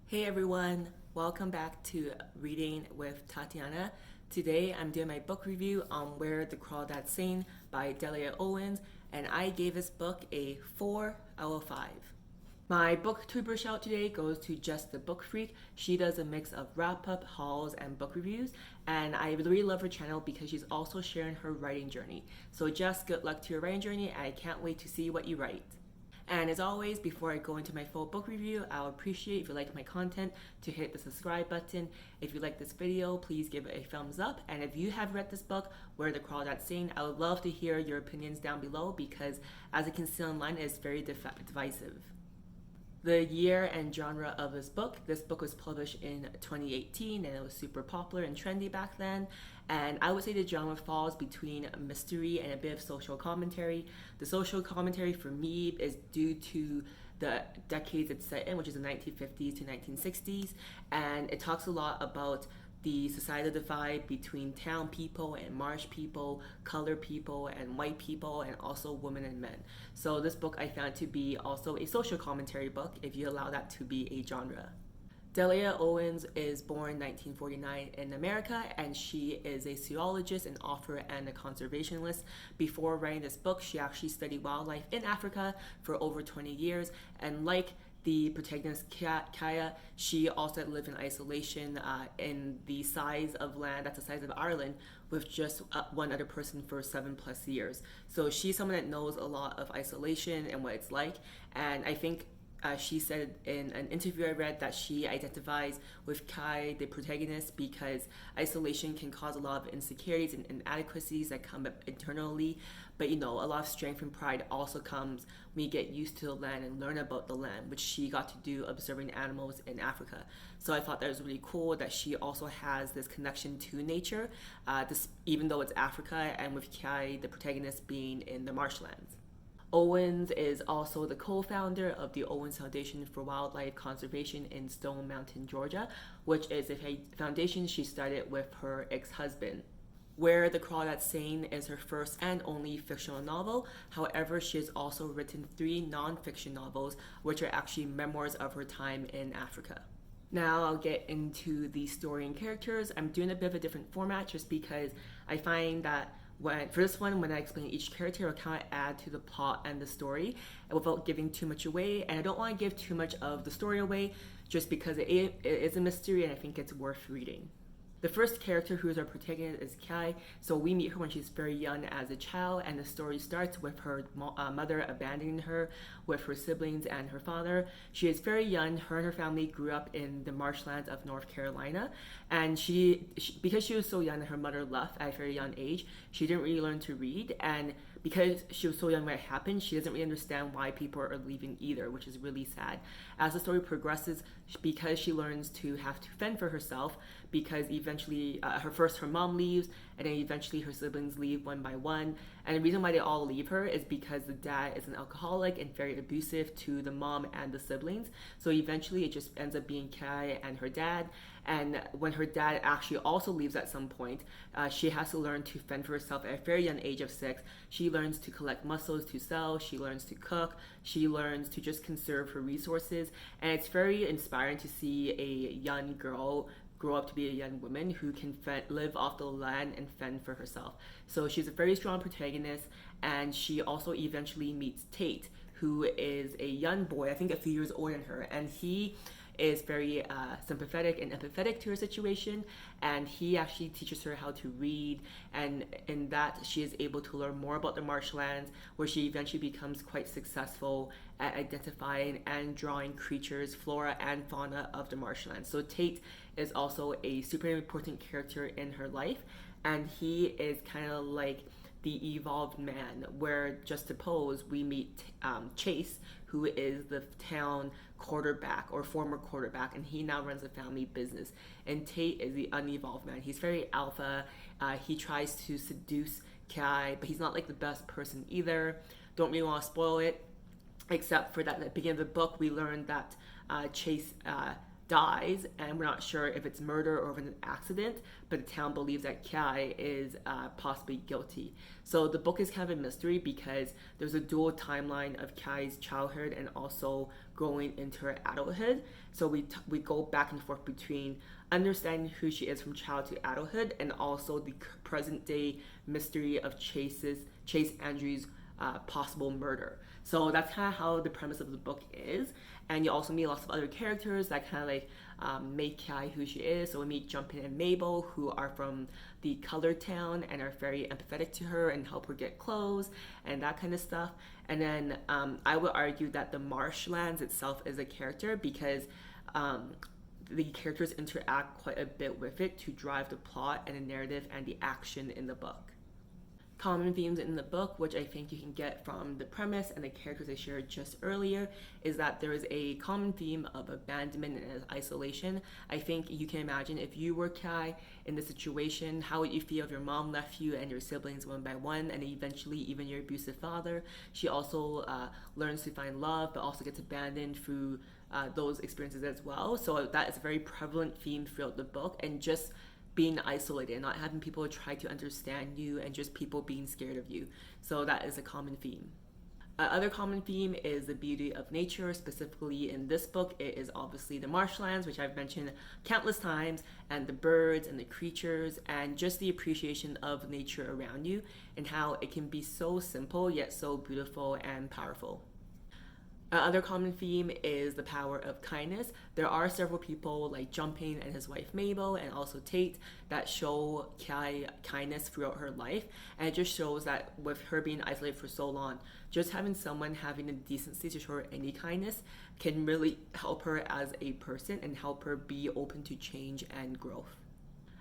Hey everyone, welcome back to Reading with Tatiana. Today I'm doing my book review on Where the Crawdads Sing by Delia Owens, and I gave this book a 4 out of 5. My Booktuber shout today goes to Just the Book Freak. She does a mix of wrap-up, hauls, and book reviews, and I really love her channel because she's also sharing her writing journey. So just good luck to your writing journey, and I can't wait to see what you write. And as always, before I go into my full book review, I would appreciate if you like my content to hit the subscribe button. If you like this video, please give it a thumbs up. And if you have read this book, Where the Crawdads Sing, I would love to hear your opinions down below because, as you can see online, it's very divisive. The year and genre of this book was published in 2018 and it was super popular and trendy back then. And I would say the genre falls between a mystery and a bit of social commentary. The social commentary for me is due to the decades it's set in, which is the 1950s to 1960s. And it talks a lot about the societal divide between town people and marsh people, colored people and white people, and also women and men. So this book I found to be also a social commentary book, if you allow that to be a genre. Delia Owens is born 1949 in America, and she is a zoologist, an author, and a conservationist. Before writing this book, she actually studied wildlife in Africa for over 20 years, and like the protagonist Kaya, she also lived in isolation in the size of land that's the size of Ireland with just one other person for 7+ years. So she's someone that knows a lot of isolation and what it's like, and I think she said in an interview I read that she identifies with Kai, the protagonist, because isolation can cause a lot of insecurities and inadequacies that come up internally. But a lot of strength and pride also comes when you get used to the land and learn about the land, which she got to do observing animals in Africa. So I thought that was really cool that she also has this connection to nature, even though it's Africa, and with Kai, the protagonist, being in the marshlands. Owens is also the co-founder of the Owens Foundation for Wildlife Conservation in Stone Mountain, Georgia, which is a foundation she started with her ex-husband. Where the Crawdads Sing is her first and only fictional novel. However, she has also written 3 non-fiction novels, which are actually memoirs of her time in Africa. Now I'll get into the story and characters. I'm doing a bit of a different format just because I find that for this one, when I explain each character, I'll kind of add to the plot and the story without giving too much away. And I don't want to give too much of the story away just because it is a mystery and I think it's worth reading. The first character who is our protagonist is Kai. So we meet her when she's very young as a child, and the story starts with her mother abandoning her with her siblings and her father. She is very young. Her and her family grew up in the marshlands of North Carolina, and because she was so young and her mother left at a very young age, she didn't really learn to read, and because she was so young when it happened, she doesn't really understand why people are leaving either, which is really sad. As the story progresses, because she learns to have to fend for herself, because eventually her mom leaves, and then eventually her siblings leave one by one. And the reason why they all leave her is because the dad is an alcoholic and very abusive to the mom and the siblings. So eventually it just ends up being Kai and her dad. And when her dad actually also leaves at some point, she has to learn to fend for herself at a very young age of 6. She learns to collect mussels to sell. She learns to cook. She learns to just conserve her resources. And it's very inspiring to see a young girl grow up to be a young woman who can live off the land and fend for herself. So she's a very strong protagonist, and she also eventually meets Tate, who is a young boy, I think a few years older than her, and he is very sympathetic and empathetic to her situation, and he actually teaches her how to read, and in that she is able to learn more about the marshlands, where she eventually becomes quite successful at identifying and drawing creatures, flora and fauna of the marshlands. So Tate is also a super important character in her life, and he is kind of like the evolved man, where just to pose, we meet Chase, who is the town quarterback or former quarterback, and he now runs a family business. And Tate is the unevolved man. He's very alpha. He tries to seduce Kai, but he's not like the best person either. Don't really want to spoil it, except for that at the beginning of the book, we learned that Chase dies, and we're not sure if it's murder or if it's an accident, but the town believes that Kai is possibly guilty. So the book is kind of a mystery because there's a dual timeline of Kai's childhood and also growing into her adulthood. So we go back and forth between understanding who she is from child to adulthood and also the present day mystery of Chase Andrews' possible murder. So that's kind of how the premise of the book is. And you also meet lots of other characters that kind of like make Kai who she is. So we meet Jumpin and Mabel, who are from the colored town and are very empathetic to her and help her get clothes and that kind of stuff. And then I would argue that the marshlands itself is a character because the characters interact quite a bit with it to drive the plot and the narrative and the action in the book. Common themes in the book, which I think you can get from the premise and the characters I shared just earlier, is that there is a common theme of abandonment and isolation. I think you can imagine if you were Kai in this situation, how would you feel if your mom left you and your siblings one by one, and eventually even your abusive father? She also learns to find love, but also gets abandoned through those experiences as well. So that is a very prevalent theme throughout the book, and just being isolated and not having people try to understand you and just people being scared of you. So that is a common theme. Other common theme is the beauty of nature. Specifically in this book, it is obviously the marshlands, which I've mentioned countless times, and the birds and the creatures, and just the appreciation of nature around you and how it can be so simple yet so beautiful and powerful. Other common theme is the power of kindness. There are several people like Jumping and his wife Mabel and also Tate that show Kai kindness throughout her life, and it just shows that with her being isolated for so long, just having someone having the decency to show her any kindness can really help her as a person and help her be open to change and growth.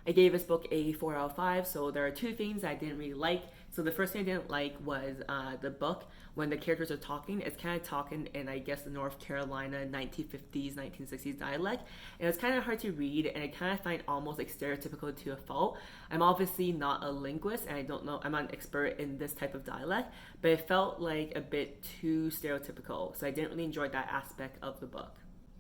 I gave this book a 4 out of 5, so there are two things I didn't really like. So the first thing I didn't like was the book. When the characters are talking, it's kind of talking in, I guess, the North Carolina 1950s, 1960s dialect. And it's kind of hard to read, and I kind of find almost like stereotypical to a fault. I'm obviously not a linguist, and I don't know, I'm not an expert in this type of dialect, but it felt like a bit too stereotypical. So I didn't really enjoy that aspect of the book.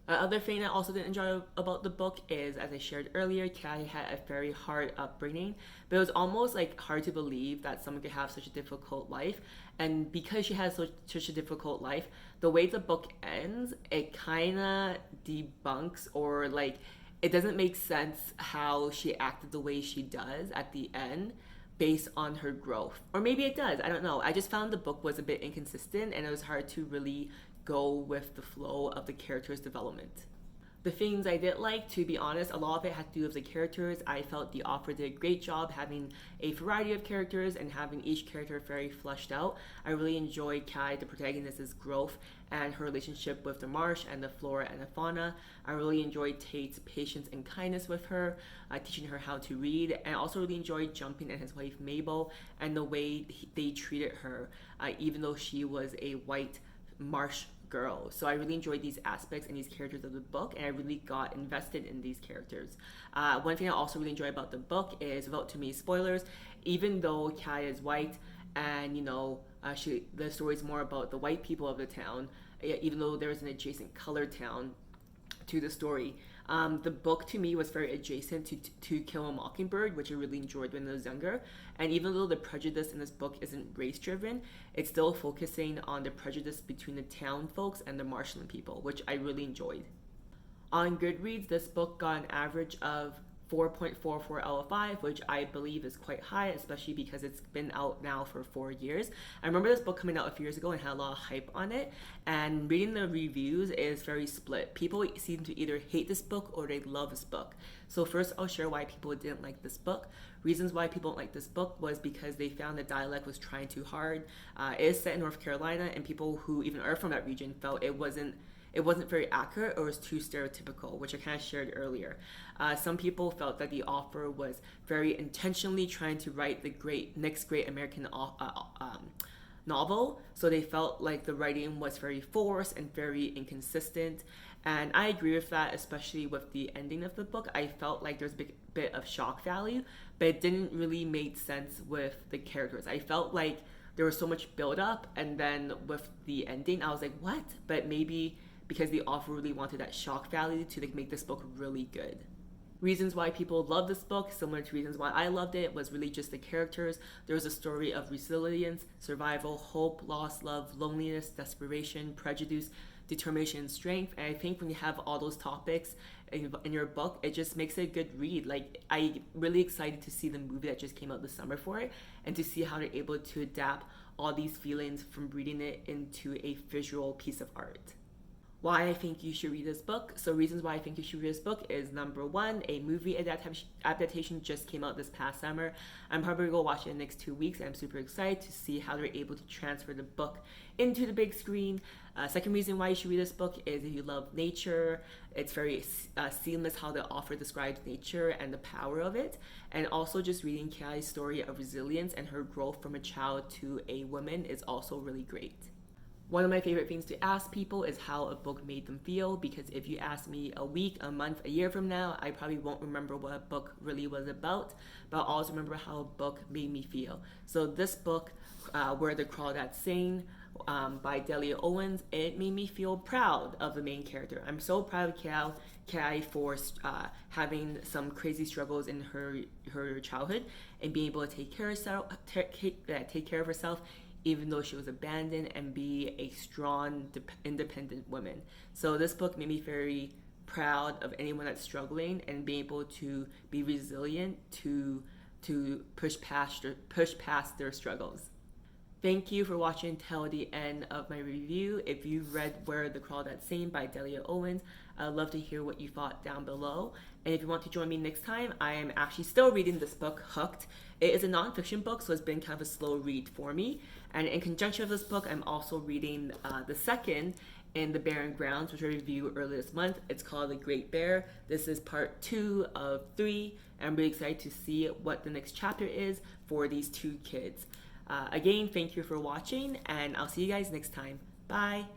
Other thing I also didn't enjoy about the book is, as I shared earlier, Kai had a very hard upbringing, but it was almost like hard to believe that someone could have such a difficult life. And because she has such a difficult life, the way the book ends, it kind of debunks, or like it doesn't make sense how she acted the way she does at the end based on her growth. Or maybe it does, I don't know. I just found the book was a bit inconsistent, and it was hard to really go with the flow of the character's development. The things I did like, to be honest, a lot of it had to do with the characters. I felt the author did a great job having a variety of characters and having each character very fleshed out. I really enjoyed Kai, the protagonist's growth, and her relationship with the marsh and the flora and the fauna. I really enjoyed Tate's patience and kindness with her, teaching her how to read, and I also really enjoyed Jumping and his wife Mabel and the way they treated her, even though she was a white marsh girl. So I really enjoyed these aspects and these characters of the book, and I really got invested in these characters. One thing I also really enjoy about the book is, without too many spoilers, even though Kai is white and the story is more about the white people of the town, even though there is an adjacent colored town to the story, the book to me was very adjacent to Kill a Mockingbird, which I really enjoyed when I was younger. And even though the prejudice in this book isn't race driven, it's still focusing on the prejudice between the town folks and the marshland people, which I really enjoyed. On Goodreads, this book got an average of 4.44 out of 5, which I believe is quite high, especially because it's been out now for 4 years. I remember this book coming out a few years ago and had a lot of hype on it, and reading the reviews is very split. People seem to either hate this book or they love this book. So first I'll share why people didn't like this book. Reasons why people don't like this book was because they found the dialect was trying too hard. It is set in North Carolina, and people who even are from that region felt it wasn't very accurate or was too stereotypical, which I kind of shared earlier. Some people felt that the author was very intentionally trying to write the next great American novel, so they felt like the writing was very forced and very inconsistent. And I agree with that, especially with the ending of the book. I felt like there's a bit of shock value, but it didn't really make sense with the characters. I felt like there was so much build up, and then with the ending, I was like, what? But maybe because the author really wanted that shock value to like make this book really good. Reasons why people love this book, similar to reasons why I loved it, was really just the characters. There was a story of resilience, survival, hope, loss, love, loneliness, desperation, prejudice, determination, and strength. And I think when you have all those topics in your book, it just makes it a good read. Like, I'm really excited to see the movie that just came out this summer for it, and to see how they're able to adapt all these feelings from reading it into a visual piece of art. Why I think you should read this book. So reasons why I think you should read this book is, number one, a movie adaptation just came out this past summer. I'm probably going to go watch it in the next 2 weeks. I'm super excited to see how they're able to transfer the book into the big screen. Second reason why you should read this book is if you love nature. It's very seamless how the author describes nature and the power of it. And also just reading Kai's story of resilience and her growth from a child to a woman is also really great. One of my favorite things to ask people is how a book made them feel, because if you ask me a week, a month, a year from now, I probably won't remember what a book really was about, but I'll always remember how a book made me feel. So this book, Where the Crawdads Sing, by Delia Owens, it made me feel proud of the main character. I'm so proud of Kai for having some crazy struggles in her childhood and being able to take care of herself, even though she was abandoned, and be a strong, independent woman. So this book made me very proud of anyone that's struggling and being able to be resilient to push past their struggles. Thank you for watching till the end of my review. If you've read Where the Crawdads Sing by Delia Owens, I'd love to hear what you thought down below. And if you want to join me next time, I am actually still reading this book, Hooked. It is a nonfiction book, so it's been kind of a slow read for me. And in conjunction with this book, I'm also reading the second in The Barren Grounds, which I reviewed earlier this month. It's called The Great Bear. This is part 2 of 3. I'm really excited to see what the next chapter is for these two kids. Again, thank you for watching, and I'll see you guys next time. Bye!